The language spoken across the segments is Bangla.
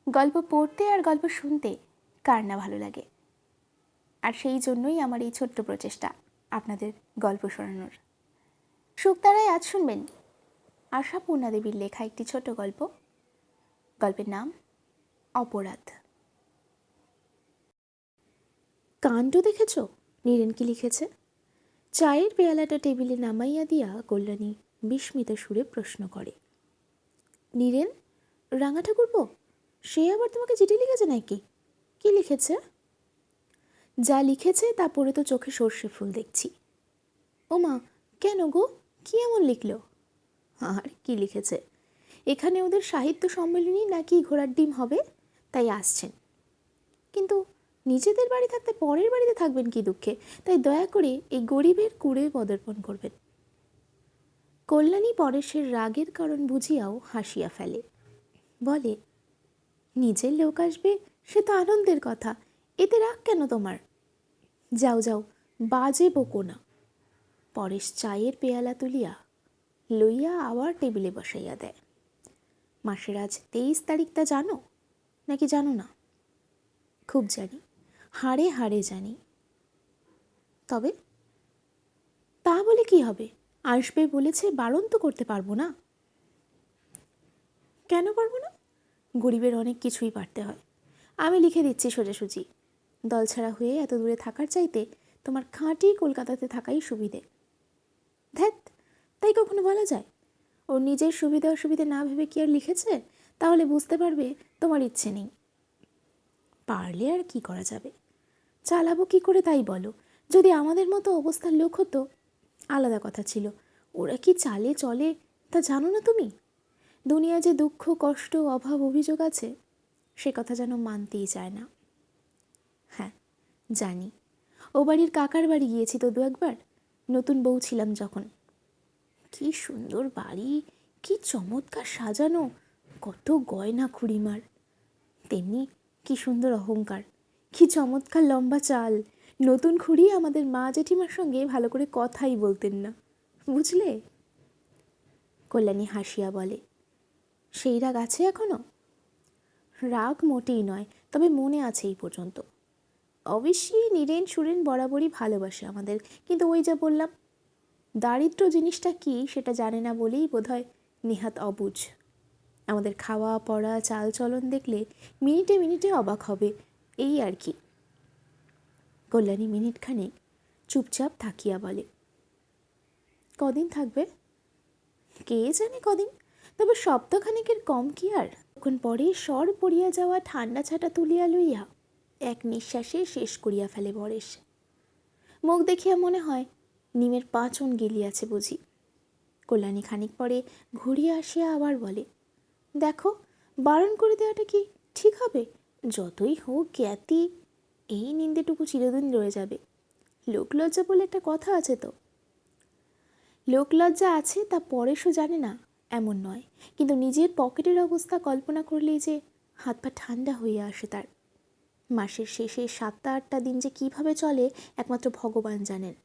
গল্প পড়তে আর গল্প শুনতে কার না ভালো লাগে। আর সেই জন্যই আমার এই ছোট্ট প্রচেষ্টা আপনাদের গল্প শোনানোর। শুকতারায় আজ শুনবেন আশাপূর্ণা দেবীর লেখা একটি ছোট গল্প। গল্পের নাম অপরাধ। কাণ্ড দেখেছ? নীরেন কি লিখেছে? চায়ের পেয়ালাটা টেবিলে নামাইয়া দিয়া কল্যাণী বিস্মিত সুরে প্রশ্ন করে। নীরেন, রাঙা ঠাকুরপো সে আবার তোমাকে চিঠি লিখেছে নাকি? কি লিখেছে? যা লিখেছে তা পড়ে তো চোখে সর্ষে ফুল দেখছি। ও মা, কেন গো, কি এমন লিখল? আর কি লিখেছে, এখানে ওদের সাহিত্য সম্মেলনী নাকি ঘোড়ার ডিম হবে, তাই আসছেন। কিন্তু নিজেদের বাড়ি থাকতে পরের বাড়িতে থাকবেন কি দুঃখে, তাই দয়া করে এই গরিবের কুড়ে পদার্পণ করবেন। কল্যাণী পরেশের রাগের কারণ বুঝিয়াও হাসিয়া ফেলে, বলে, নিজের লোক আসবে সে তো আনন্দের কথা, এতে রাগ কেন তোমার? যাও যাও, বাজে বকো না। পরেশ চায়ের পেয়ালা তুলিয়া লইয়া আবার টেবিলে বসাইয়া দেয়। মাসের আজ 23 তারিখ, তা জানো নাকি জানো না? খুব জানি, হাড়ে হাড়ে জানি। তবে তা বলে কি হবে, আসবে বলেছে, বারণ তো করতে পারবো না। কেন পারবো না? গরিবের অনেক কিছুই পারতে হয়। আমি লিখে দিচ্ছি সোজাসুজি, দলছাড়া হয়ে এত দূরে থাকার চাইতে তোমার খাঁটি কলকাতাতে থাকাই সুবিধে। ধ্যাত, তাই কখনো বলা যায়? ওর নিজের সুবিধা অসুবিধা না ভেবে কি আর লিখেছে? তাহলে বুঝতে পারবে তোমার ইচ্ছে নেই। পারলে আর কি করা যাবে, চালাবো কি করে তাই বলো। যদি আমাদের মতো অবস্থার লোক হতো আলাদা কথা ছিল, ওরা কি চালে চলে তা জানো না তুমি? দুনিয়া যে দুঃখ কষ্ট অভাব অভিযোগ আছে সে কথা যেন মানতেই চায় না। হ্যাঁ জানি, ও বাড়ির কাকার বাড়ি গিয়েছি তো 2-1বার, নতুন বউ ছিলাম যখন। কি সুন্দর বাড়ি, কি চমৎকার সাজানো, কত গয়না খুড়িমার। তেমনি কি সুন্দর অহংকার, কি চমৎকার লম্বা চাল। নতুন খুড়ি আমাদের মা জেঠিমার সঙ্গে ভালো করে কথাই বলতেন না, বুঝলে? কল্যাণী হাসিয়া বলে, সেই রাগ আছে এখনো? রাগ মোটেই নয়, তবে মনে আছে এই পর্যন্ত। অবশ্যই নীরেন সুরেন বরাবরই ভালোবাসে আমাদের, কিন্তু ওই যা বললাম, দারিদ্র জিনিসটা কি সেটা জানে না বলেই বোধহয় নেহাত অবুঝ। আমাদের খাওয়া পড়া চাল চলন দেখলে মিনিটে মিনিটে অবাক হবে, এই আর কি। কল্যাণী মিনিটখানেক চুপচাপ থাকিয়া বলে, কদিন থাকবে? কে জানে কদিন, তবে সপ্তাহখানেকের কম কি আর। তখন পরে স্বর পড়িয়া যাওয়া ঠান্ডা ছাটা তুলিয়া লইয়া এক নিঃশ্বাসে শেষ করিয়া ফেলে বরেশ। মুখ দেখিয়া মনে হয় নিমের পাঁচন গিলিয়াছে বুঝি। কল্যাণী খানিক পরে ঘুরিয়া আসিয়া আবার বলে, দেখো, বারণ করে দেওয়াটা কি ঠিক হবে? যতই হোক জ্ঞাতি, এই নিন্দেটুকু চিরদিন রয়ে যাবে। লোকলজ্জা বলে একটা কথা আছে তো। লোকলজ্জা আছে তা পরেশও জানে না এমন নয়, কিন্তু নিজের পকেটের অবস্থা কল্পনা করলেই যে হাত পা ঠান্ডা হইয়া আসে তার। মাসের শেষে 7-8টা দিন যে কিভাবে চলে একমাত্র ভগবান জানেন।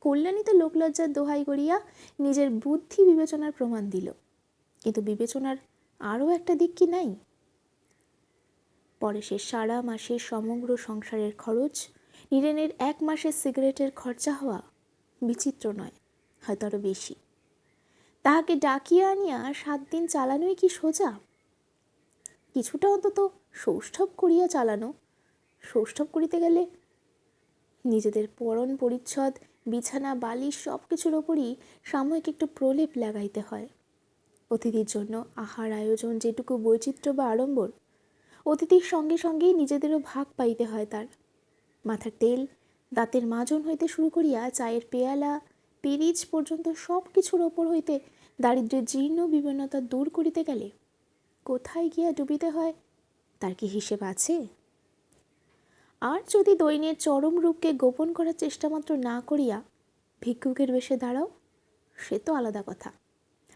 কল্যাণী তো লোকলজ্জার দোহাই করিয়া নিজের বুদ্ধি বিবেচনার প্রমাণ দিল, কিন্তু বিবেচনার আরও একটা দিক কি নাই? পরেশের সারা মাসের সমগ্র সংসারের খরচ নীরেনের 1 মাসের সিগারেটের খরচা হওয়া বিচিত্র নয়, হয়তো আরও বেশি। তাহাকে ডাকিয়া আনিয়া 7 দিন চালানোই কি সোজা? কিছুটা অন্তত সৌষ্ঠব করিয়া চালানো। সৌষ্ঠব করিতে গেলে নিজেদের পরন পরিচ্ছদ বিছানা বালিশ সব কিছুর ওপরই সাময়িক একটু প্রলেপ লাগাইতে হয়। অতিথির জন্য আহার আয়োজন যেটুকু বৈচিত্র্য বা আড়ম্বর, অতিথির সঙ্গে সঙ্গেই নিজেদেরও ভাগ পাইতে হয় তার। মাথার তেল দাঁতের মাজন হইতে শুরু করিয়া চায়ের পেয়ালা পিরিচ পর্যন্ত সব কিছুর ওপর হইতে দারিদ্র্যের জীর্ণ বিভিন্নতা দূর করিতে গেলে কোথায় গিয়া ডুবিতে হয় তার কি হিসেব আছে? আর যদি দৈন্যের চরম রূপকে গোপন করার চেষ্টা মাত্র না করিয়া ভিক্ষুকের বেশে দাঁড়াও, সে তো আলাদা কথা।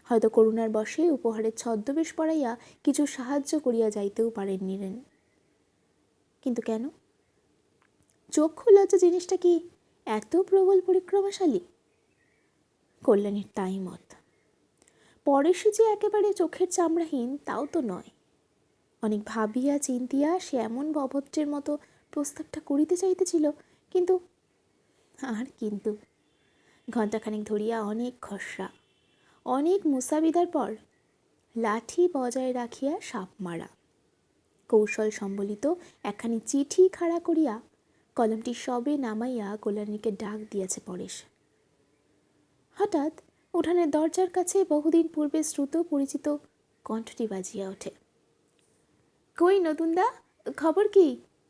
হয়তো করুণার বশে উপহারের ছদ্মবেশ পড়াইয়া কিছু সাহায্য করিয়া যাইতেও পারেন নীরেন। কিন্তু কেন? চক্ষু লজ্জা জিনিসটা কি এত প্রবল পরিক্রমাশালী? কল্যাণীর তাই মত। পরেশই যে একেবারে চোখের চামড়াহীন তাও তো নয়। অনেক ভাবিয়া চিন্তিয়া সে এমন অভদ্রের মতো প্রস্তাবটা করিতে চাইতেছিল, কিন্তু ঘণ্টাখানেক ধরিয়া অনেক খসড়া, অনেক মুসাবিদার পর লাঠি বজায় রাখিয়া সাপ মারা, কৌশল সম্বলিত একখানি চিঠি খাড়া করিয়া কলমটি সবে নামাইয়া কল্যাণীকে ডাক দিয়াছে পরেশ। হঠাৎ উঠানের দরজার কাছে বহুদিন পূর্বে শ্রুত পরিচিত কণ্ঠটি বাজিয়া ওঠে। কই নতুনদা, খবর কি?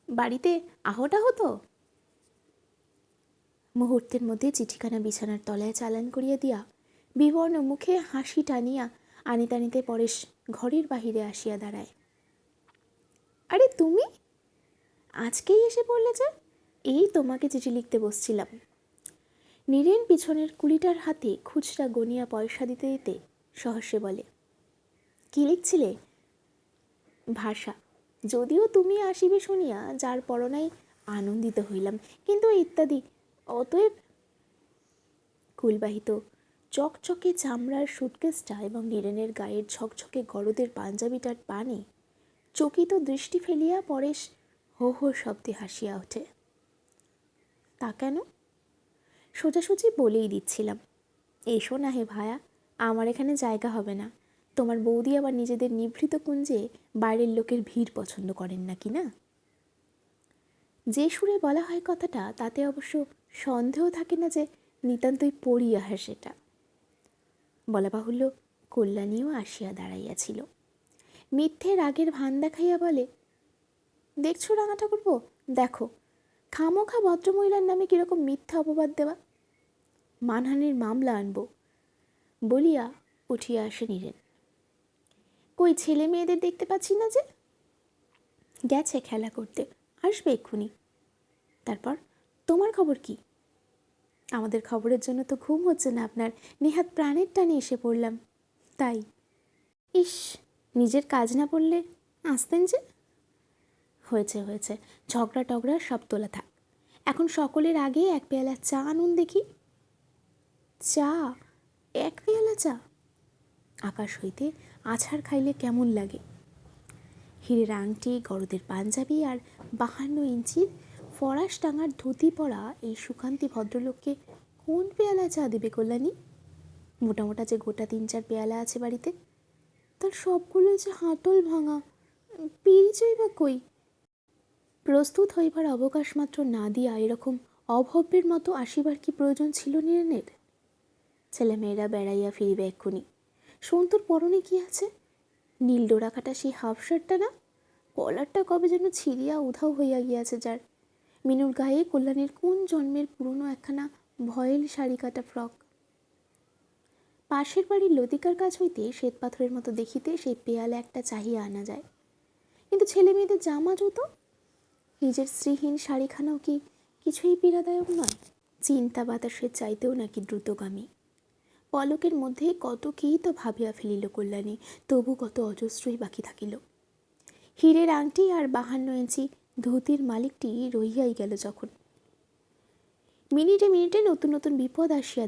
বাড়িতে আহটা হতো? মুহূর্তের মধ্যে চিঠিখানা বিছানার তলায় চালান করিয়া দিয়া বিবর্ণ মুখে হাসি টানিয়া আনিতে আনিতে পরেশ ঘরের বাহিরে আসিয়া দাঁড়ায়। আরে তুমি আজকেই এসে পড়লে যে? এই তোমাকে চিঠি লিখতে বসছিলাম। নীরেন পিছনের কুলিটার হাতে খুচরা গনিয়া পয়সা দিতে দিতে সহসে বলে, কি লিখছিলে? ভাষা। যদিও তুমি আসিবে শুনিয়া যার পরনাই আনন্দিত হইলাম, কিন্তু ইত্যাদি। অতএব কুলবাহিত চকচকে চামড়ার সুটকেসটা এবং নীরেনের গায়ের ঝকঝকে গরদের পাঞ্জাবিটার পানে চকিত দৃষ্টি ফেলিয়া পরেশ হো হো শব্দে হাসিয়া ওঠে। তা কেন? সোজাসুজি বলেই দিচ্ছিলাম। এসো না হে ভায়া, আমার এখানে জায়গা হবে না। তোমার বৌদি আবার নিজেদের নিভৃত কুঞ্জে বাইরের লোকের ভিড় পছন্দ করেন না কি না? যে সুরে বলা হয় কথাটা, তাতে অবশ্য সন্দেহ থাকে না যে নিতান্তই পড়িয়া সেটা। বলা বাহুল্য, কল্যাণীও আসিয়া দাঁড়াইয়াছিল। মিথ্যে রাগের ভান দেখাইয়া বলে, দেখছো রাঙা ঠাকুরপো, দেখো খামোখা ভদ্রমহিলার নামে কিরকম মিথ্যা অপবাদ দেওয়া। মানহানির মামলা আনব বলিয়া উঠিয়া আসে নীরেন। কই ছেলে মেয়েদের দেখতে পাচ্ছি না যে? গেছে খেলা করতে, আসবে এক্ষুনি। তারপর তোমার খবর কি? আমাদের খবরের জন্য তো ঘুম হচ্ছে না আপনার, নেহাত প্রাণের টানে এসে পড়লাম তাই। ইস, নিজের কাজ না পড়লে আসতেন যে। হয়েছে হয়েছে, ঝগড়া টগড়া সব তোলা থাক। এখন সকলের আগে এক পেয়ালা চা আনুন দেখি। চা? এক পেয়ালা চা? আকাশ হইতে আছাড় খাইলে কেমন লাগে? হীরের আংটি, গরদের পাঞ্জাবি আর 52 ইঞ্চির ফরাস টাঙার ধুতি পরা এই সুকান্তি ভদ্রলোককে কোন পেয়ালা চা দেবে কল্যাণী? মোটামোটা যে গোটা 3-4 পেয়ালা আছে বাড়িতে, তার সবগুলো যে হাতল ভাঙা, পিরিচই বা কই? প্রস্তুত হইবার অবকাশ মাত্র না দিয়া এরকম অভব্যের মতো আসিবার কি প্রয়োজন ছিল নীরেনের? ছেলেমেয়েরা বেড়াইয়া ফিরিবে এক্ষুনি। সন্তুর পরনে কি আছে? নীল ডোরা কাটা সেই হাফ শার্টটা না? কলারটা কবে যেন ছিঁড়িয়া উধাও হইয়া গিয়াছে যার। মিনুর গায়ে কল্যাণীর কোন জন্মের পুরনো একখানা ভয়েল শাড়ি কাটা ফ্রক। পাশের বাড়ির লতিকার কাছ হইতে শ্বেত পাথরের মতো দেখিতে সেই পেয়ালে একটা চাহিয়া আনা যায়, কিন্তু ছেলে মেয়েদের জামা জুতো, নিজের স্ত্রীহীন শাড়িখানাও কি কিছুই পীড়াদায়ক নয়? চিন্তা বাতাসের চাইতেও নাকি দ্রুতগামী। পলকের মধ্যে কত কী তো ভাবিয়া ফেলিল কল্যাণী, তবু কত অজস্রই বাকি থাকিল। হীরের আংটি আর 52 ইঞ্চি ধুতির মালিকটি রহিয়াই গেল যখন। মিনিটে মিনিটে নতুন নতুন বিপদ আসিয়া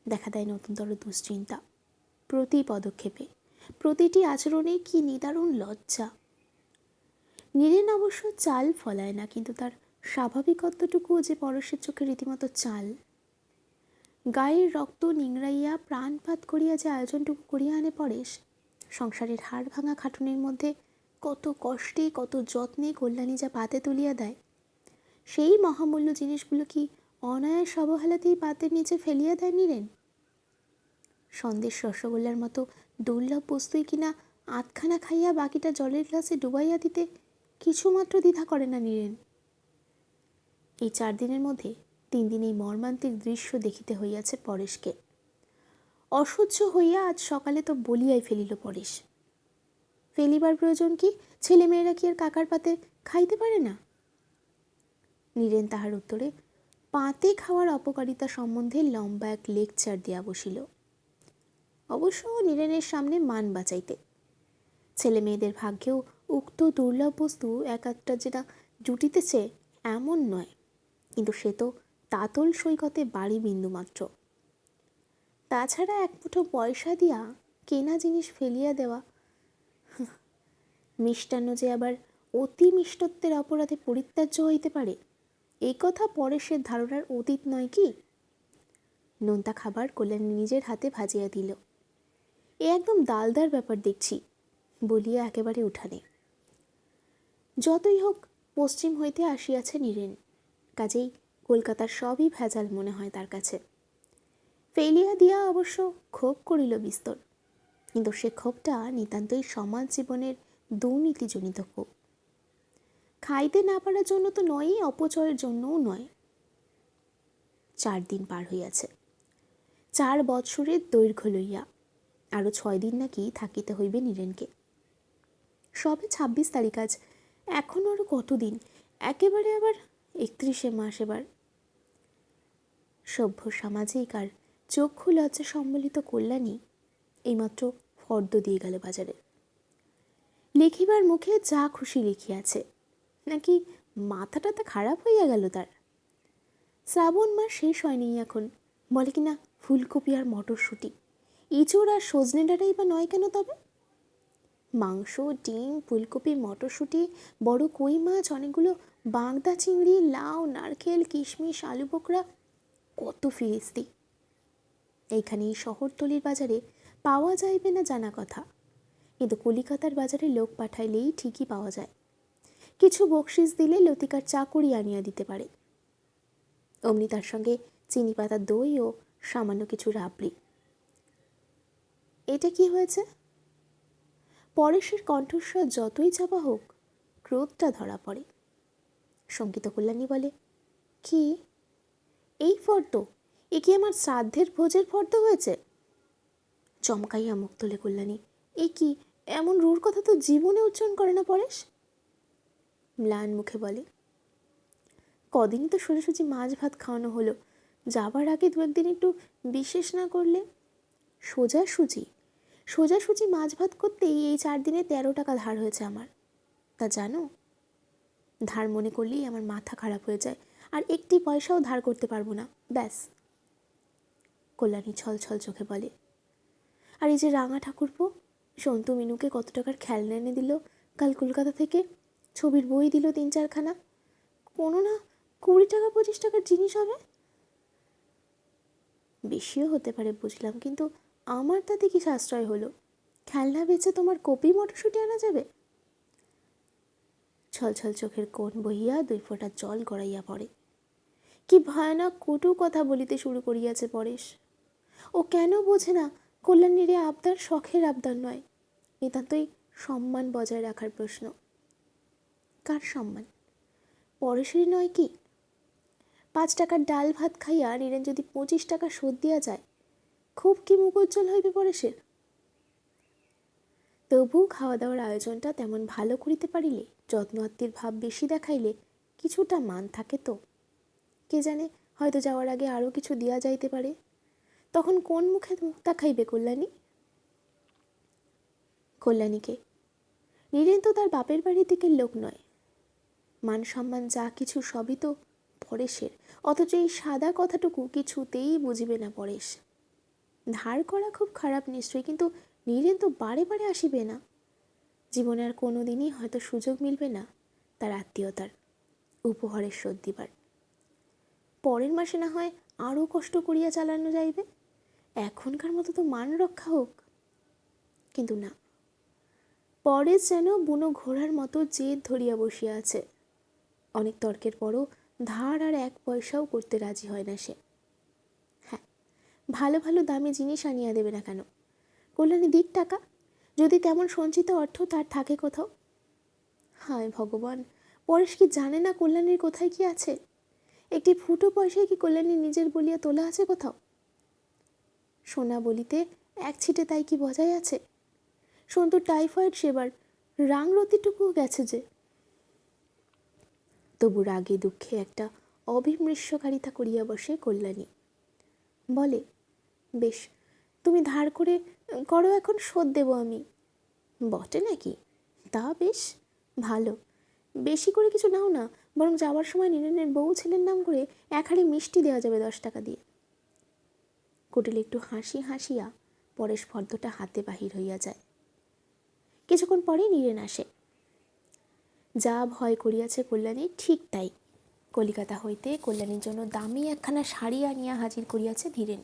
দেখা দেয় নতুনতর দুশ্চিন্তা। প্রতি পদক্ষেপে, প্রতিটি আচরণে কি নিদারুণ লজ্জা! নীরেন অবশ্য চাল ফলায় না, কিন্তু তার স্বাভাবিকত্বটুকুও যে পরশের চোখে রীতিমতো চাল। গায়ের রক্ত নিংড়াইয়া প্রাণপাত করিয়া যে আয়োজনটুকু করিয়া আনে পরেশ, সংসারের হাড় ভাঙা খাটুনির মধ্যে কত কষ্টে কত যত্নে কল্যাণী যা পাতে তুলিয়া দেয়, সেই মহামূল্য জিনিসগুলো কি অনায়াস অবহেলাতেই পাতের নিচে ফেলিয়া দেয় নীরেন? সন্দেশ রসগোল্লার মতো দুর্লভ বস্তুই কিনা আধখানা খাইয়া বাকিটা জলের গ্লাসে ডুবাইয়া দিতে কিছুমাত্র দ্বিধা করে না নীরেন। এই 4 দিনের মধ্যে 3 দিন এই মর্মান্তিক দৃশ্য দেখিতে হইয়াছে পরেশকে। অসহ্য হইয়া আজ সকালে তো বলিয়াই ফেলিল পরেশ। ফেলিবার প্রয়োজন কি? ছেলেমেয়েরা কি আর কাকার পাতে খাইতে পারে না? নীরেন তাহার উত্তরে পাতে খাওয়ার অপকারিতা সম্বন্ধে লম্বা এক লেকচার দিয়া বসিল, অবশ্য নীরেনের সামনে মান বাঁচাইতে। ছেলে মেয়েদের ভাগ্যেও উক্ত দুর্লভ বস্তু এক একটা যেটা জুটিতেছে এমন নয়, কিন্তু সে তো তাতল সৈকতে বাড়ি বিন্দুমাত্র। তাছাড়া এক মুঠো পয়সা দিয়া কেনা জিনিস ফেলিয়া দেওয়া। মিষ্টান্ন যে আবার অতি মিষ্টত্বের অপরাধে পরিত্যাজ্য হইতে পারে, এই কথা পরেশের ধারণার অতীত নয় কি? নোনতা খাবার কল্যাণী নিজের হাতে ভাজিয়া দিল। এ একদম দালদার ব্যাপার দেখছি, বলিয়া একেবারে উঠানে। যতই হোক পশ্চিম হইতে আসিয়াছে নীরেন, কাজেই কলকাতার সবই ভেজাল মনে হয় তার কাছে। ফেলিয়া দিয়া অবশ্য ক্ষোভ করিল বিস্তর, কিন্তু সে ক্ষোভটা নিতান্তই সমাজ জীবনের দুর্নীতিজনিত ক্ষোভ। খাইতে না পারার জন্য তো নয়ই, অপচয়ের জন্যও নয়। 4 দিন পার হইয়াছে, 4 বৎসরের দৈর্ঘ্য লইয়া। আরও 6 দিন নাকি থাকিতে হইবে নীরেনকে। সবে 26 তারিখ আজ, এখনও আরও কতদিন, একেবারে আবার 31শে মাস এবার। সভ্য সামাজিক আর চক্ষু লজ্জা সম্বলিত কল্যাণী এইমাত্র ফর্দ দিয়ে গেল বাজারে। লিখিবার মুখে যা খুশি লিখিয়াছে, নাকি মাথাটাতে খারাপ হইয়া গেল তার। শ্রাবণ মাস শেষ হয়নি এখন, বলে কিনা ফুলকপি আর মটরশুঁটি, ইঁচড় আর সজনে ডাঁটাই বা নয় কেন তবে? মাংস, ডিম, ফুলকপি, মটরশুঁটি, বড় কই মাছ, অনেকগুলো বাগদা চিংড়ি, লাউ, নারকেল, কিশমিশ, আলু বোখরা, কত ফিরিস্তি। এইখানে এই শহরতলির বাজারে পাওয়া যাইবে না জানা কথা, কিন্তু কলিকাতার বাজারে লোক পাঠাইলেই ঠিকই পাওয়া যায়। কিছু বকশিস দিলে লতিকার চাকরি আনিয়া দিতে পারে। অমনি তার সঙ্গে চিনি পাতা দই ও সামান্য কিছু রাবড়ি। এটা কি হয়েছে? পরেশের কণ্ঠস্বর যতই চাপা হোক, ক্রোধটা ধরা পড়ে। শঙ্কিত কল্যাণী বলে, কি এই ফর্দ? এ কি আমার শ্রাদ্ধের ভোজের ফর্দ হয়েছে? চমকাইয়া মুখ তোলে কল্যাণী। এ কি, এমন রূঢ় কথা তো জীবনে উচ্চারণ করে না পরেশ। ম্লান মুখে বলে, কদিনই তো সোজাসুজি মাছ ভাত খাওয়ানো হলো, যাবার আগে 2-1 দিন একটু বিশেষ না করলে? সোজাসুজি মাছ ভাত করতেই এই 4 দিনে 13 টাকা ধার হয়েছে আমার, তা জানো? ধার মনে করলেই আমার মাথা খারাপ হয়ে যায়, আর একটি পয়সাও ধার করতে পারবো না, ব্যাস। কল্যাণী ছল ছল চোখে বলে, আর এই যে রাঙা ঠাকুরপো, সন্তু মিনুকে কত টাকার খেলনা এনে দিল কাল কলকাতা থেকে, ছবির বই দিল 3-4 খানা, কোনো না 20 টাকা 25 টাকার জিনিস হবে। বেশিও হতে পারে বুঝলাম, কিন্তু আমার তাতে কি সাশ্রয় হলো? খেলনা বেচে তোমার কপি মটরশুঁটি আনা যাবে? ছলছল চোখের কোণ বহিয়া 2 ফোঁটা জল গড়াইয়া পড়ে। কি ভয়ানক কটু কথা বলিতে শুরু করিয়াছে পরেশ। ও কেন বোঝে না কল্যাণীর আবদার শখের আবদার নয়, নিতান্তই সম্মান বজায় রাখার প্রশ্ন। কার সম্মান? পরেশেরই নয় কি? 5 টাকার ডাল ভাত খাইয়া নীরেন যদি 25 টাকা শোধ দিয়া যায়, খুব কি মুখ উজ্জ্বল হইবে পরেশের? তবু খাওয়া দাওয়ার আয়োজনটা তেমন ভালো করিতে পারিলে, যত্ন আত্মীর ভাব বেশি দেখাইলে কিছুটা মান থাকে তো। কে জানে, হয়তো যাওয়ার আগে আরও কিছু দেওয়া যাইতে পারে। তখন কোন মুখে মুখ দেখাইবে কল্যাণী? কল্যাণীকে? নীরেন তো তার বাপের বাড়ির দিকের লোক নয়। মান সম্মান যা কিছু সবই তো পরেশের, অথচ এই সাদা কথাটুকু কিছুতেই বুঝিবে না পরেশ। ধার করা খুব খারাপ নিশ্চয়ই, কিন্তু নীরেন তো বারে বারে আসিবে না। জীবনে আর কোনো দিনই হয়তো সুযোগ মিলবে না তার আত্মীয়তার, উপহারের শোধ দিবার। পরের মাসে না হয় আরও কষ্ট করিয়া চালানো যাইবে, এখনকার মতো তো মান রক্ষা হোক। কিন্তু না, পরেশ যেন বুনো ঘোড়ার মতো জেদ ধরিয়া বসিয়া আছে। অনেক তর্কের পরও ধার আর 1 পয়সাও করতে রাজি হয় না সে। হ্যাঁ, ভালো ভালো দামি জিনিস আনিয়া দেবে না কেন? কল্যাণী দিক টাকা, যদি তেমন সঞ্চিত অর্থ তার থাকে কোথাও। হায় ভগবান, পরেশ কি জানে না কল্যাণীর কোথায় কি আছে? একটি ফুটো পয়সায় কি কল্যাণী নিজের বলিয়া তোলা আছে কোথাও? সোনা বলিতে 1 ছিটে তাই কি বজায় আছে? সন্তুর টাইফয়েড সেবার রাংরতিটুকুও গেছে যে। তবু রাগে দুঃখে একটা অবিমৃষ্যকারিতা করিয়া বসে কল্যাণী। বলে, বেশ, তুমি ধার করে করো, এখন শোধ দেব আমি। বটে নাকি? তা বেশ ভালো। বেশি করে কিছু নাও না, বরং যাওয়ার সময় নীরেনের বউ ছেলের নাম করে 1 হাঁড়ি মিষ্টি দেওয়া যাবে 10 টাকা দিয়ে। কুটিল একটু হাসিয়া পরেশ ফর্দটা হাতে বাহির হইয়া যায়। কিছুক্ষণ পরেই নীরেন আসে। যা ভয় করিয়াছে কল্যাণী ঠিক তাই। কলিকাতা হইতে কল্যাণীর জন্য দামি একখানা শাড়ি আনিয়া হাজির করিয়াছে ধীরেন।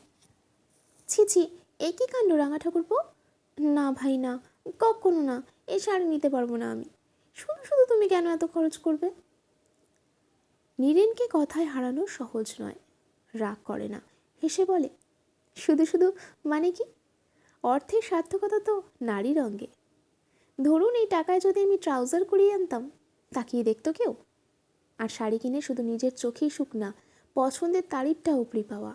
ছি ছি, এ কী কাণ্ড রাঙা ঠাকুরপো! না ভাই না, কখনো না, এই শাড়ি নিতে পারবো না আমি। শুধু শুধু তুমি কেন এত খরচ করবে? নীরেনকে কথায় হারানো সহজ নয়, রাগ করে না, হেসে বলে, শুধু শুধু মানে কি? অর্থের সার্থকতা তো নারীর অঙ্গে। ধরুন এই টাকায় যদি আমি ট্রাউজার করিয়ে আনতাম, তাকিয়ে দেখতো কেউ? আর শাড়ি কিনে শুধু নিজের চোখেই সুখ না, পছন্দের তারিফটা উপরি পাওয়া।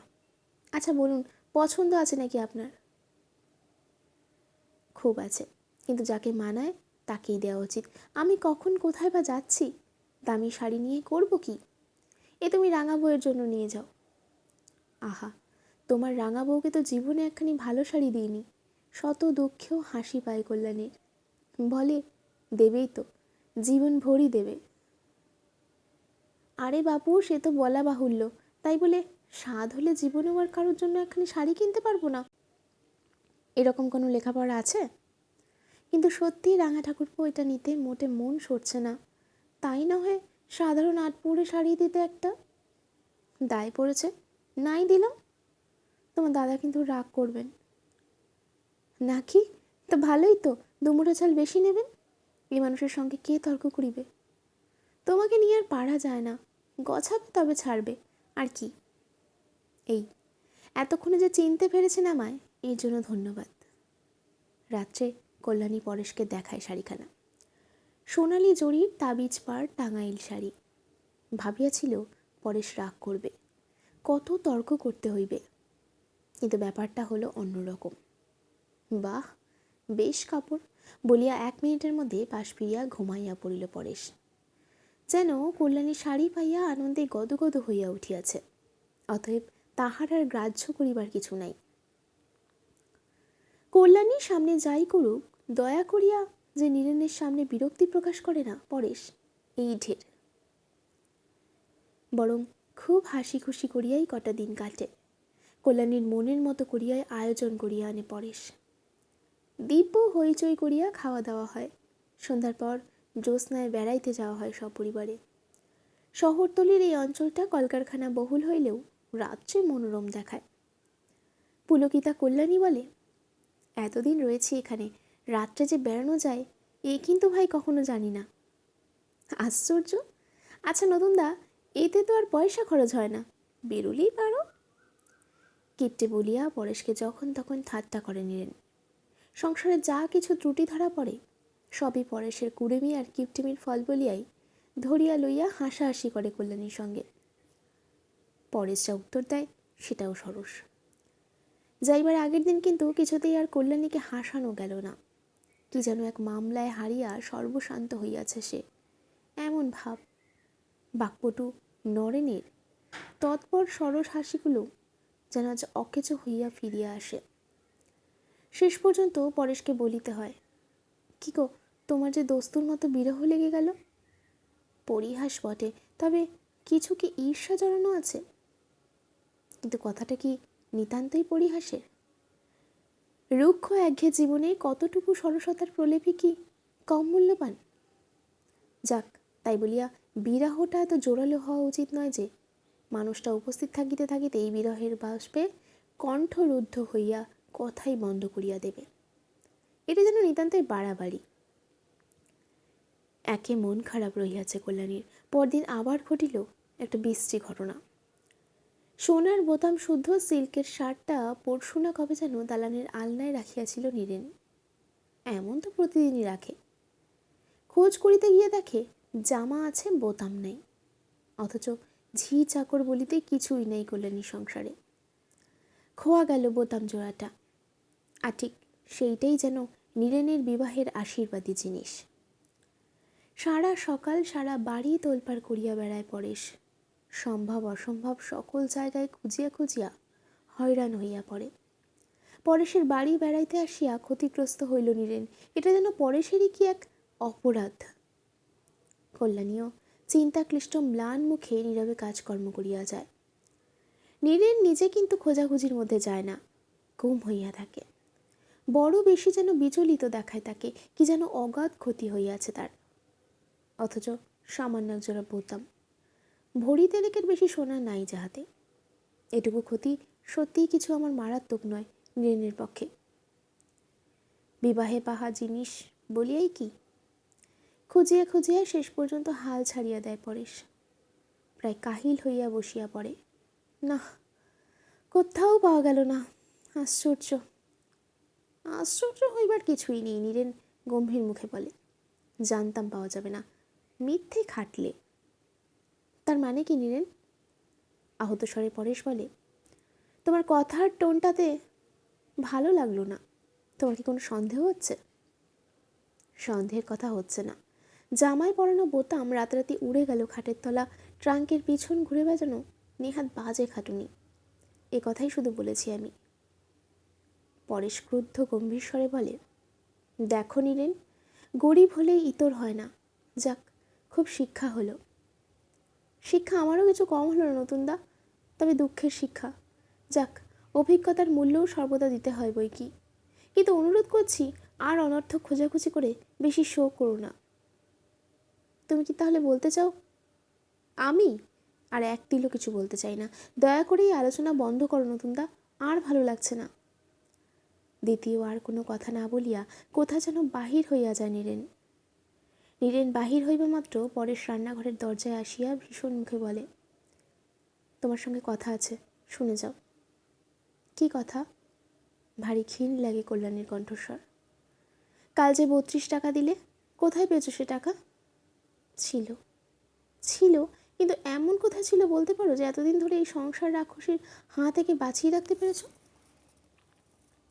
আচ্ছা বলুন, পছন্দ আছে নাকি আপনার? খুব আছে, কিন্তু যাকে মানায় তাকেই দেওয়া উচিত। আমি কখন কোথায় বা যাচ্ছি, দামি শাড়ি নিয়ে করব কি? এ তুমি রাঙা বউয়ের জন্য নিয়ে যাও। আহা, তোমার রাঙা বউকে তো জীবনে একখানি ভালো শাড়ি দিইনি। শত দুঃখেও হাসি পায় কল্যাণীর। বলে, দেবেই তো, জীবন ভরই দেবে। আরে বাপু, সে তো বলা বাহুল্য, তাই বলে স্বাদ হলে জীবনেও আর কারোর জন্য একখানি শাড়ি কিনতে পারবো না, এরকম কোনো লেখাপড়া আছে? কিন্তু সত্যিই রাঙা ঠাকুরপো এটা নিতে মোটে মন সরছে না। তাই না হয় সাধারণ আটপৌরে শাড়ি দিতে একটা। দায় পড়েছে, নাই দিলাম। তোমার দাদা কিন্তু রাগ করবেন। নাকি? তো ভালোই তো, দুমুঠো চাল বেশি নেবেন। এই মানুষের সঙ্গে কে তর্ক করিবে? তোমাকে নিয়ে আর পারা যায় না, গছাবে তবে ছাড়বে, আর কি। এই এতক্ষণে যে চিনতে পেরেছেন আমায়, এর জন্য ধন্যবাদ। রাত্রে কল্যাণী পরেশকে দেখায় শাড়িখানা। সোনালি জরির তাবিজ পাড় টাঙ্গাইল শাড়ি। ভাবিয়াছিল পরেশ রাগ করবে, কত তর্ক করতে হইবে, কিন্তু ব্যাপারটা হলো অন্যরকম। বাহ, বেশ কাপড় বলিয়া 1 মিনিটের মধ্যে পাশ ফিরিয়া ঘুমাইয়া পড়িল পরেশ। যেন কল্যাণী শাড়ি পাইয়া আনন্দে গদগদ হইয়া উঠিয়াছে, অতএব তাহার আর গ্রাহ্য করিবার কিছু নাই। কল্যাণীর সামনে যাই করুক, দয়া করিয়া যে নীরেনের সামনে বিরক্তি প্রকাশ করে না পরেশ, এই ঢের। বরং খুব হাসি খুশি করিয়াই কটা দিন কাটে। কল্যাণীর মনের মতো করিয়াই আয়োজন করিয়া আনে পরেশ। দিব্য হইচই করিয়া খাওয়া দাওয়া হয়। সন্ধ্যার পর জ্যোৎস্নায় বেড়াইতে যাওয়া হয় সপরিবারে। শহরতলির এই অঞ্চলটা কলকারখানা বহুল হইলেও রাত্রে মনোরম দেখায়। পুলকিতা কল্যাণী বলে, এতদিন রয়েছি এখানে, রাত্রে যে বেড়ানো যায় এ কিন্তু ভাই কখনো জানি না। আশ্চর্য! আচ্ছা নতুনদা, এতে তো আর পয়সা খরচ হয় না, বেরোলেই পারো। কিট্টে বলিয়া পরেশকে যখন তখন ঠাট্টা করে নিলেন। সংসারে যা কিছু ত্রুটি ধরা পড়ে, সবই পরেশের কুড়েমি আর কিপটেমির ফল বলিয়াই ধরিয়া লইয়া হাসাহাসি করে কল্যাণীর সঙ্গে। পরেশ যা উত্তর দেয় সেটাও সরস। যাইবার আগের দিন কিন্তু কিছুতেই আর কল্যাণীকে হাসানো গেল না। কি যেন এক মামলায় হারিয়া সর্বশান্ত হইয়াছে সে, এমন ভাব। বাকপটু নরেনের তৎপর সরস হাসিগুলো যেন আজ অকেচো হইয়া ফিরিয়া আসে। শেষ পর্যন্ত পরেশকে বলিতে হয়, কি গো, তোমার যে দস্তুর মতো বিরহ লেগে গেল। পরিহাস বটে, তবে কিছু কি ঈর্ষা জড়ানো আছে? কিন্তু কথাটা কি নিতান্তই পরিহাসের? রুক্ষ একঘেয়ে জীবনে কতটুকু সরসতার প্রলেপই কি কম মূল্যবান? যাক, তাই বলিয়া বিরহটা এত জোরালো হওয়া উচিত নয় যে মানুষটা উপস্থিত থাকিতে থাকিতে এই বিরহের বাষ্পে কণ্ঠরুদ্ধ হইয়া কথাই বন্ধ করিয়া দেবে। এটা যেন নিতান্তই বাড়াবাড়ি। একে মন খারাপ রহিয়াছে কল্যাণীর। পরদিন আবার ঘটিল একটা বিশ্রী ঘটনা। সোনার বোতাম শুদ্ধ সিল্কের শার্টটা পরশু না কবে যেন দালানের আলনায় রাখিয়াছিল নীরেন। এমন তো প্রতিদিনই রাখে। খোঁজ করিতে গিয়ে দেখে জামা আছে, বোতাম নেই। অথচ ঝি চাকর বলিতে কিছুই নেই কল্যাণীর সংসারে। খোয়া গেল বোতাম জোড়াটা। আর ঠিক সেইটাই যেন নীরেনের বিবাহের আশীর্বাদী জিনিস। সারা সকাল সারা বাড়ি তোলপাড় করিয়া বেড়ায় পরেশ। সম্ভব অসম্ভব সকল জায়গায় খুঁজিয়া খুঁজিয়া হয়রান হইয়া পড়ে। পরেশের বাড়ি বেড়াইতে আসিয়া ক্ষতিগ্রস্ত হইল নীরেন। এটা যেন পরেশেরই কি এক অপরাধ। কল্যাণীও চিন্তাক্লিষ্ট ম্লান মুখে নীরবে কাজকর্ম করিয়া যায়। নীরেন নিজে কিন্তু খোঁজাখুঁজির মধ্যে যায় না, গুম হইয়া থাকে। বড় বেশি যেন বিচলিত দেখায় তাকে, কি যেন অগাধ ক্ষতি হইয়াছে তার। অথচ সামান্য একজোড়া বোতাম। ভরি তেলেকের বেশি সোনা নাই যাহাতে। এটুকু ক্ষতি সত্যিই কিছু আমার মারাত্মক নয় নীরেনের পক্ষে। বিবাহে পাহা জিনিস বলিয়াই কি? খুঁজিয়া খুঁজিয়া শেষ পর্যন্ত হাল ছাড়িয়া দেয় পরেশ। প্রায় কাহিল হইয়া বসিয়া পড়ে। না, কোথাও পাওয়া গেল না। আশ্চর্য। আশ্চর্য হইবার কিছুই নেই, নীরেন গম্ভীর মুখে বলে। জানতাম পাওয়া যাবে না, মিথ্যে খাটলে। তার মানে কি নীরেন? আহত স্বরে পরেশ বলে। তোমার কথার টোনটাতে ভালো লাগলো না। তোমার কি কোনো সন্দেহ হচ্ছে? সন্দেহের কথা হচ্ছে না। জামায় পরানো বোতাম রাতারাতি উড়ে গেল খাটের তলা, ট্রাঙ্কের পিছন ঘুরে বেজানো নেহাত বাজে খাটুনি। এ কথাই শুধু বলেছি আমি। পরেশ ক্রুদ্ধ গম্ভীর স্বরে বলে, দেখো নীরেন, গরিব হলেই ইতর হয় না। যাক, খুব শিক্ষা হলো। শিক্ষা আমারও কিছু কম হলো না নতুনদা, তবে দুঃখের শিক্ষা। যাক, অভিজ্ঞতার মূল্যও সর্বদা দিতে হয় বই কি। কিন্তু অনুরোধ করছি, আর অনর্থক খোঁজাখুঁজি করে বেশি শো করো না। তুমি কি তাহলে বলতে চাও? আমি আর এক তিলও কিছু বলতে চাই না। দয়া করে এই আলোচনা বন্ধ করো নতুনদা, আর ভালো লাগছে না। দ্বিতীয় আর কোনো কথা না বলিয়া কোথা যেন বাহির হইয়া যায় নীরেন। নীরেন বাহির হইবা মাত্র পরেশ রান্নাঘরের দরজায় আসিয়া ভীষণ মুখে বলে, তোমার সঙ্গে কথা আছে, শুনে যাও। কি কথা? ভারী ক্ষীণ লাগে কল্যাণীর কণ্ঠস্বর। কাল যে 32 টাকা দিলে, কোথায় পেয়েছো সে টাকা? ছিল ছিল কিন্তু এমন কোথায় ছিল বলতে পারো যে এতদিন ধরে এই সংসার রাক্ষসীর হাঁ থেকে বাঁচিয়ে রাখতে পেরেছো?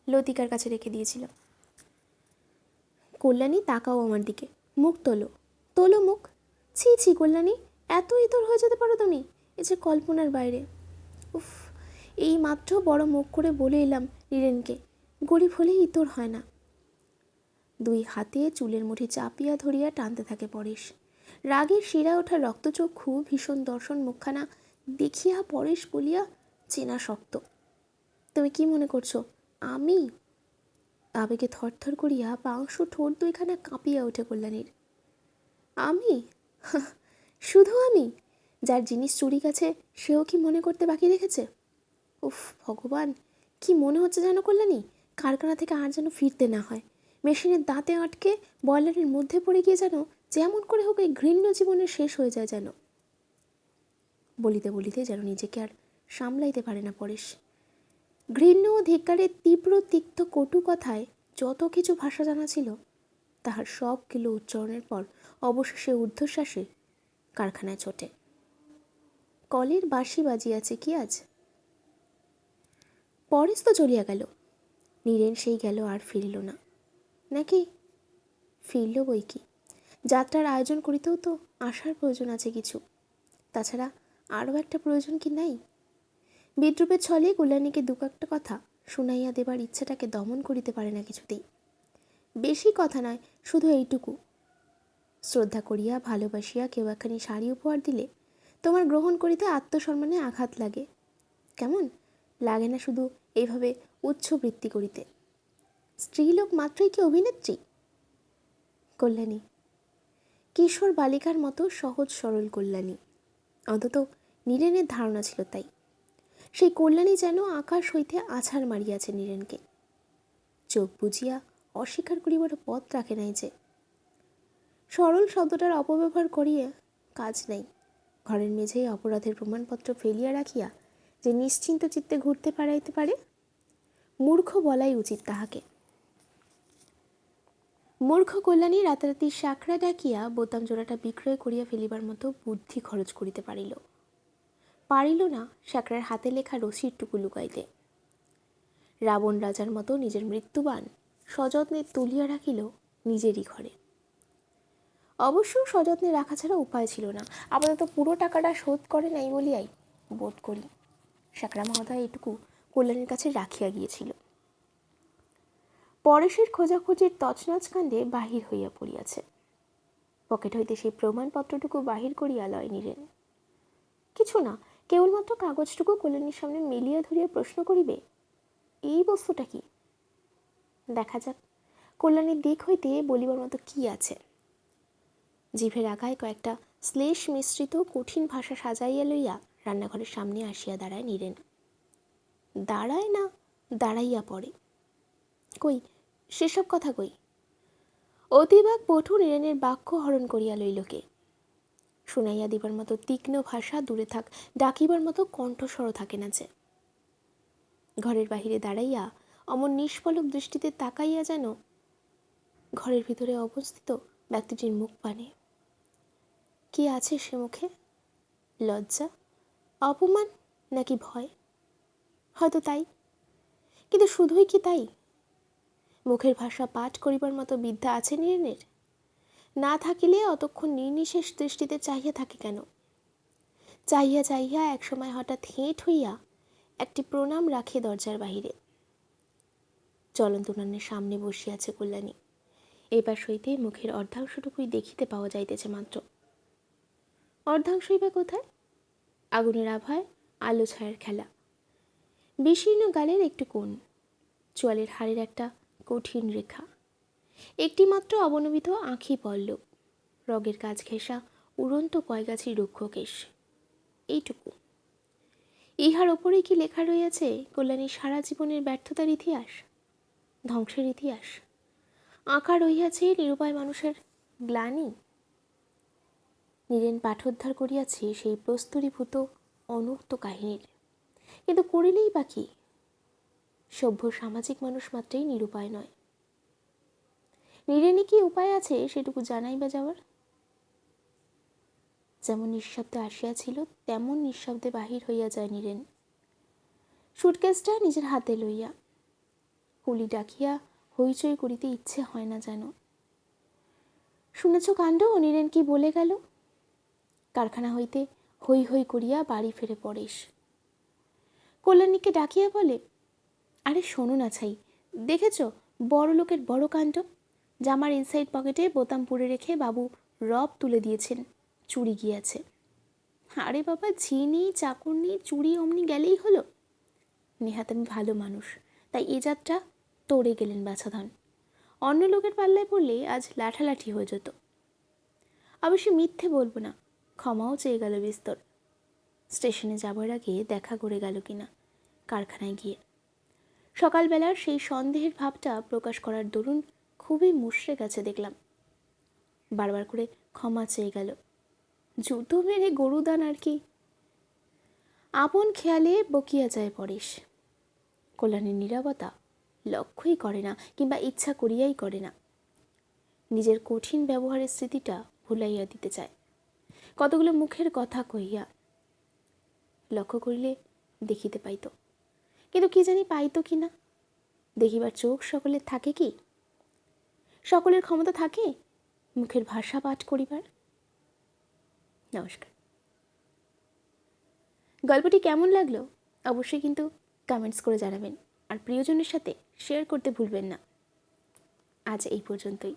লতিকার কাছে রেখে দিয়েছিল। কল্যাণী, তাকাও আমার দিকে, মুখ তোলো, তোলো মুখ। ছি ছি কল্যাণী, এত ইতর হয়ে যেতে পারো তুমি? এ যে কল্পনার বাইরে। উফ, এই মাত্র বড় মুখ করে বলে এলাম নীরেনকে, গরিব হলেই ইতর হয় না। দুই হাতে চুলের মুঠি চাপিয়া ধরিয়া টানতে থাকে পরেশ। রাগের শিরা ওঠা রক্তচক্ষু ভীষণ দর্শন মুখখানা দেখিয়া পরেশ বলিয়া চেনা শক্ত। তুমি কি মনে করছো আমি? আবেগে থরথর করিয়া পাংশু ঠোঁট দুইখানা কাঁপিয়া ওঠে কল্যাণীর। আমি? শুধু আমি? যার জিনিস চুরি গেছে সেও কি মনে করতে বাকি রেখেছে? উফ ভগবান, কি মনে হচ্ছে যেন কল্যাণী, কারখানা থেকে আর যেন ফিরতে না হয়। মেশিনের দাঁতে আটকে বয়লারের মধ্যে পড়ে গিয়ে যেন যেমন করে হোক এই ঘৃণ্য জীবনের শেষ হয়ে যায় যেন। বলিতে বলিতে যেন নিজেকে আর সামলাইতে পারে না পরেশ। ঘৃণ্য ও ধিক্কারের তীব্র তিক্ত কটু কথায় যত কিছু ভাষা জানা ছিল তাহার সব কিলো উচ্চারণের পর অবশেষে ঊর্ধ্বশ্বাসে কারখানায় ছোটে। কলের বাঁশি বাজিয়াছে কি আজ? পরেশ তো চলিয়া গেল, নীরেন সেই গেল আর ফিরিল না। নাকি ফিরল বই কি, যাত্রার আয়োজন করিতেও তো আসার প্রয়োজন আছে কিছু। তাছাড়া আরও একটা প্রয়োজন কি নাই? বিদ্রুপের ছলে কল্যাণীকে দু একটা কথা শুনাইয়া দেবার ইচ্ছেটাকে দমন করিতে পারে না কিছুতেই। বেশি কথা নয়, শুধু এইটুকু, শ্রদ্ধা করিয়া ভালোবাসিয়া কেউ একখানি শাড়ি উপহার দিলে তোমার গ্রহণ করিতে আত্মসম্মানে আঘাত লাগে। কেমন লাগে না শুধু এইভাবে উচ্চবৃত্তি করিতে? স্ত্রীলোক মাত্রই কি অভিনেত্রী? কল্যাণী, কিশোর বালিকার মতো সহজ সরল কল্যাণী, অন্তত নীরেনের ধারণা ছিল তাই। সেই কল্যাণী যেন আকাশ হইতে আছাড় মারিয়াছে নীরেনকে। চোখ বুঝিয়া অস্বীকার করিবার পথ রাখে নাই যে। সরল শব্দটার অপব্যবহার করিয়া কাজ নাই। ঘরের মেঝেই অপরাধের প্রমাণপত্র ফেলিয়া রাখিয়া যে নিশ্চিন্ত চিত্তে ঘুরতে পারাইতে পারে, মূর্খ বলাই উচিত তাহাকে। মূর্খ কল্যাণী রাতারাতি শাকরা ডাকিয়া বোতাম জোড়াটা বিক্রয় করিয়া ফেলিবার মতো বুদ্ধি খরচ করিতে পারিল না শাকরার হাতে লেখা রশির টুকু লুকাইতে। রাবণ রাজার মতো নিজের মৃত্যুবান সযত্নে তুলিয়া রাখিল নিজেরই ঘরে। অবশ্য সযত্নে রাখা ছাড়া উপায় ছিল না। আপাতত পুরো টাকাটা শোধ করে নাই বলিয়াই বোধ করি শাকরা মহোদয় এটুকু কল্যাণীর কাছে রাখিয়া গিয়েছিল। পরেশের খোঁজাখুঁজির তছনছ কাণ্ডে বাহির হইয়া পড়িয়াছে। পকেট হইতে সেই প্রমাণপত্রটুকু বাহির করিয়া লয় নীরেন। কিছু না, কেবলমাত্র কাগজটুকু কল্যাণীর সামনে মেলিয়া ধরিয়া প্রশ্ন করিবে, এই বস্তুটা কি? দেখা যাক কল্যাণীর দিক হইতে বলিবার মতো কি আছে। জিভের আগায় কয়েকটা শ্লেষ মিশ্রিত কঠিন ভাষা সাজাইয়া লইয়া রান্নাঘরের সামনে আসিয়া দাঁড়ায় নীরেন। দাঁড়ায় না, দাঁড়াইয়া পড়ে। কই সেসব কথা কই? অতিবাক পটু নীরেনের বাক্য হরণ করিয়া লইলকে। শুনাইয়া দিবার মতো তীক্ষ্ণ ভাষা দূরে থাক, ডাকিবার মতো কণ্ঠস্বর থাকে না যে। ঘরের বাহিরে দাঁড়াইয়া অমন নিষ্পলক দৃষ্টিতে তাকাইয়া যেন ঘরের ভিতরে অবস্থিত ব্যক্তিটির মুখ পানে। কি আছে সে মুখে? লজ্জা, অপমান, নাকি ভয়? হয়তো তাই, কিন্তু শুধুই কি তাই? মুখের ভাষা পাঠ করিবার মতো বিদ্যা আছে নীরেনের? না থাকিলে অতক্ষণ নির্নিশেষ দৃষ্টিতে চাহিয়া থাকে কেন? চাহিয়া চাহিয়া একসময় হঠাৎ হেঁট হইয়া একটি প্রণাম রাখে দরজার বাহিরে। চলন্ত উনানের সামনে বসিয়াছে কল্যাণী। এবার সইতে মুখের অর্ধাংশটুকুই দেখিতে পাওয়া যাইতেছে মাত্র। অর্ধাংশই বা কোথায়? আগুনের আভায় আলো ছায়ার খেলা। বিশীর্ণ গালের একটু কোণ, চোয়ালের হাড়ের একটা কঠিন রেখা, একটি মাত্র অবনমিত আঁখি পল্লব, রগের কাজ ঘেঁষা উড়ন্ত কয়গাছি রুক্ষ কেশ, এইটুকু। ইহার ওপরে কি লেখা রইয়াছে কল্যাণীর সারা জীবনের ব্যর্থতার ইতিহাস, ধ্বংসের ইতিহাস? আঁকা রহিয়াছে নিরুপায় মানুষের গ্লানি। নীরেন পাঠোদ্ধার করিয়াছে সেই প্রস্তরীভূত অনুক্ত কাহিনীর, কিন্তু করিলেই বা কি? সভ্য সামাজিক মানুষ মাত্রেই নিরুপায় নয়। নীরেনে কি উপায় আছে সেটুকু জানাই বা যাওয়ার? যেমন নিঃশব্দে আসিয়াছিল তেমন নিঃশব্দে বাহির হইয়া যায় নীরেন, সুটকেসটা নিজের হাতে লইয়া। কুলি ডাকিয়া হইচই করিতে ইচ্ছে হয় না যেন। শুনেছ কাণ্ড? নীরেন কি বলে গেল? কারখানা হইতে হৈ হৈ করিয়া বাড়ি ফেরে পরেশ। কল্যাণীকে ডাকিয়া বলে, আরে শোনো না ছাই, দেখেছ বড় লোকের বড় কাণ্ড? জামার ইনসাইড পকেটে বোতাম পুড়ে রেখে বাবু রব তুলে দিয়েছেন, চুরি গিয়েছে। আরে বাবা, ঝিনি চাকরনি চুরি অমনি গেলেই হলো। নেহাত আমি ভালো মানুষ, তাই এ যাত্রা তোড়ে গেলেন বাছাধন। অন্য লোকের পাল্লায় পড়লে আজ লাঠালাঠি হয়ে যেত। অবশ্য মিথ্যে বলবো না, ক্ষমাও চেয়ে গেল বিস্তর। স্টেশনে যাবার আগে দেখা করে গেল কিনা কারখানায় গিয়ে। সকালবেলার সেই সন্দেহের ভাবটা প্রকাশ করার দরুন খুবই মুষড়ে গেছে দেখলাম। বারবার করে ক্ষমা চেয়ে গেল। জুতো মেরে গরুদান আর কি। আপন খেয়ালে বকিয়া যায় পরেশ। কল্যাণীর নীরবতা লক্ষ্যই করে না, কিংবা ইচ্ছা করিয়াই করে না। নিজের কঠিন ব্যবহারের স্মৃতিটা ভুলাইয়া দিতে চায় কতগুলো মুখের কথা কহিয়া। লক্ষ্য করিলে দেখিতে পাইত, কিন্তু কি জানি পাইত কি না। দেখিবার চোখ সকলের থাকে কি? সকলের ক্ষমতা থাকে মুখের ভাষা পাঠ করিবার? নমস্কার। গল্পটি কেমন লাগলো অবশ্যই কিন্তু কমেন্টস করে জানাবেন, আর প্রিয়জনের সাথে শেয়ার করতে ভুলবেন না। আজ এই পর্যন্তই।